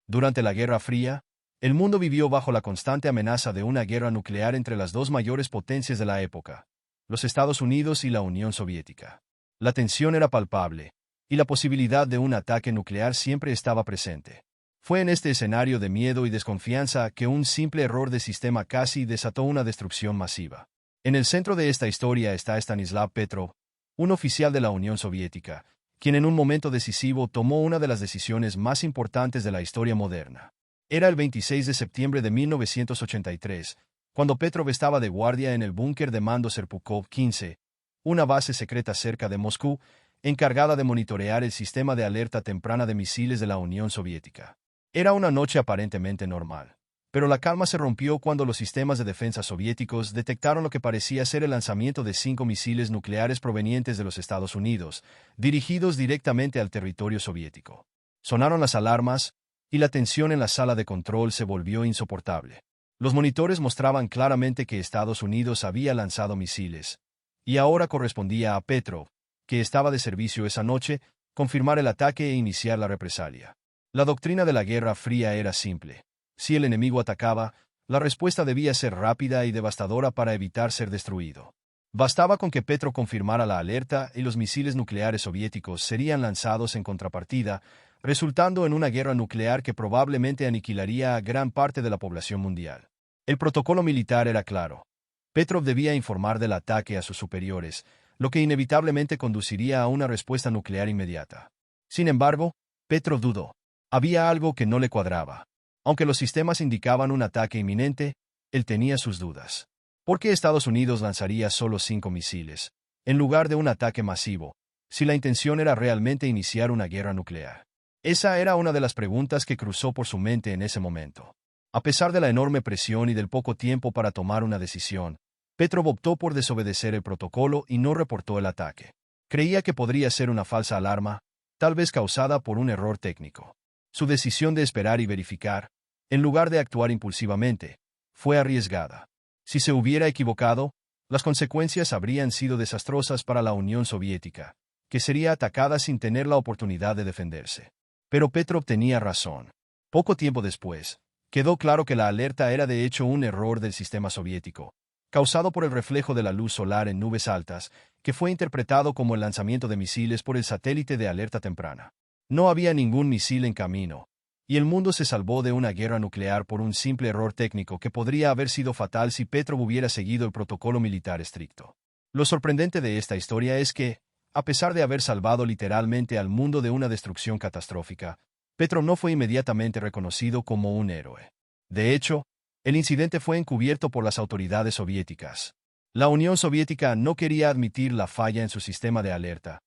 Durante la Guerra Fría, el mundo vivió bajo la constante amenaza de una guerra nuclear entre las dos mayores potencias de la época, los Estados Unidos y la Unión Soviética. La tensión era palpable, y la posibilidad de un ataque nuclear siempre estaba presente. Fue en este escenario de miedo y desconfianza que un simple error de sistema casi desató una destrucción masiva. En el centro de esta historia está Stanislav Petrov, un oficial de la Unión Soviética, quien en un momento decisivo tomó una de las decisiones más importantes de la historia moderna. Era el 26 de septiembre de 1983, cuando Petrov estaba de guardia en el búnker de mando Serpukov 15, una base secreta cerca de Moscú, encargada de monitorear el sistema de alerta temprana de misiles de la Unión Soviética. Era una noche aparentemente normal, pero la calma se rompió cuando los sistemas de defensa soviéticos detectaron lo que parecía ser el lanzamiento de 5 misiles nucleares provenientes de los Estados Unidos, dirigidos directamente al territorio soviético. Sonaron las alarmas, y la tensión en la sala de control se volvió insoportable. Los monitores mostraban claramente que Estados Unidos había lanzado misiles, y ahora correspondía a Petrov, que estaba de servicio esa noche, confirmar el ataque e iniciar la represalia. La doctrina de la Guerra Fría era simple. Si el enemigo atacaba, la respuesta debía ser rápida y devastadora para evitar ser destruido. Bastaba con que Petrov confirmara la alerta y los misiles nucleares soviéticos serían lanzados en contrapartida, resultando en una guerra nuclear que probablemente aniquilaría a gran parte de la población mundial. El protocolo militar era claro. Petrov debía informar del ataque a sus superiores, lo que inevitablemente conduciría a una respuesta nuclear inmediata. Sin embargo, Petrov dudó. Había algo que no le cuadraba. Aunque los sistemas indicaban un ataque inminente, él tenía sus dudas. ¿Por qué Estados Unidos lanzaría solo 5 misiles, en lugar de un ataque masivo, si la intención era realmente iniciar una guerra nuclear? Esa era una de las preguntas que cruzó por su mente en ese momento. A pesar de la enorme presión y del poco tiempo para tomar una decisión, Petrov optó por desobedecer el protocolo y no reportó el ataque. Creía que podría ser una falsa alarma, tal vez causada por un error técnico. Su decisión de esperar y verificar, en lugar de actuar impulsivamente, fue arriesgada. Si se hubiera equivocado, las consecuencias habrían sido desastrosas para la Unión Soviética, que sería atacada sin tener la oportunidad de defenderse. Pero Petrov tenía razón. Poco tiempo después, quedó claro que la alerta era de hecho un error del sistema soviético, causado por el reflejo de la luz solar en nubes altas, que fue interpretado como el lanzamiento de misiles por el satélite de alerta temprana. No había ningún misil en camino, y el mundo se salvó de una guerra nuclear por un simple error técnico que podría haber sido fatal si Petrov hubiera seguido el protocolo militar estricto. Lo sorprendente de esta historia es que, a pesar de haber salvado literalmente al mundo de una destrucción catastrófica, Petrov no fue inmediatamente reconocido como un héroe. De hecho, el incidente fue encubierto por las autoridades soviéticas. La Unión Soviética no quería admitir la falla en su sistema de alerta,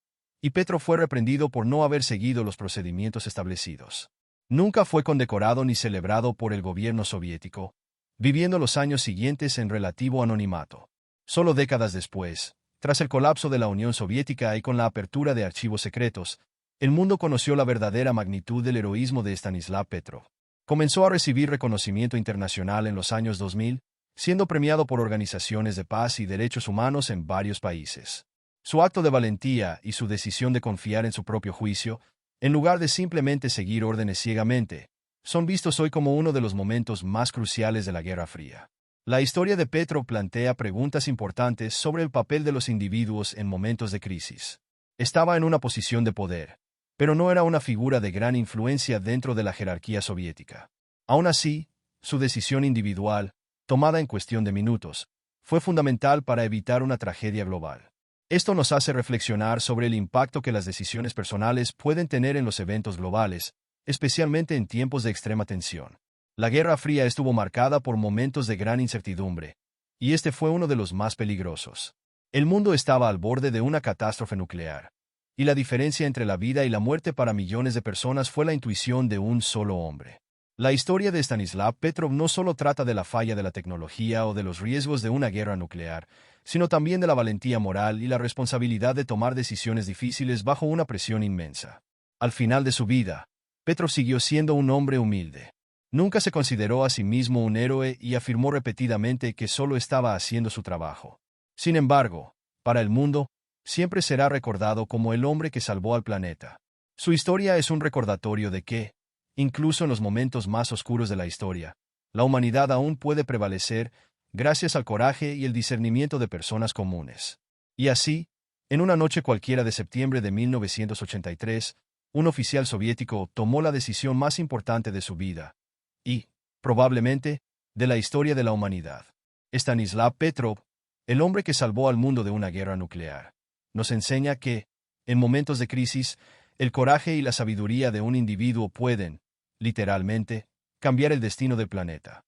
y Petrov fue reprendido por no haber seguido los procedimientos establecidos. Nunca fue condecorado ni celebrado por el gobierno soviético, viviendo los años siguientes en relativo anonimato. Solo décadas después, tras el colapso de la Unión Soviética y con la apertura de archivos secretos, el mundo conoció la verdadera magnitud del heroísmo de Stanislav Petrov. Comenzó a recibir reconocimiento internacional en los años 2000, siendo premiado por organizaciones de paz y derechos humanos en varios países. Su acto de valentía y su decisión de confiar en su propio juicio, en lugar de simplemente seguir órdenes ciegamente, son vistos hoy como uno de los momentos más cruciales de la Guerra Fría. La historia de Petrov plantea preguntas importantes sobre el papel de los individuos en momentos de crisis. Estaba en una posición de poder, pero no era una figura de gran influencia dentro de la jerarquía soviética. Aún así, su decisión individual, tomada en cuestión de minutos, fue fundamental para evitar una tragedia global. Esto nos hace reflexionar sobre el impacto que las decisiones personales pueden tener en los eventos globales, especialmente en tiempos de extrema tensión. La Guerra Fría estuvo marcada por momentos de gran incertidumbre, y este fue uno de los más peligrosos. El mundo estaba al borde de una catástrofe nuclear, y la diferencia entre la vida y la muerte para millones de personas fue la intuición de un solo hombre. La historia de Stanislav Petrov no solo trata de la falla de la tecnología o de los riesgos de una guerra nuclear, sino también de la valentía moral y la responsabilidad de tomar decisiones difíciles bajo una presión inmensa. Al final de su vida, Petrov siguió siendo un hombre humilde. Nunca se consideró a sí mismo un héroe y afirmó repetidamente que solo estaba haciendo su trabajo. Sin embargo, para el mundo, siempre será recordado como el hombre que salvó al planeta. Su historia es un recordatorio de que, Incluso en los momentos más oscuros de la historia, la humanidad aún puede prevalecer gracias al coraje y el discernimiento de personas comunes. Y así, en una noche cualquiera de septiembre de 1983, un oficial soviético tomó la decisión más importante de su vida y, probablemente, de la historia de la humanidad. Stanislav Petrov, el hombre que salvó al mundo de una guerra nuclear, nos enseña que, en momentos de crisis, el coraje y la sabiduría de un individuo pueden, literalmente, cambiar el destino del planeta.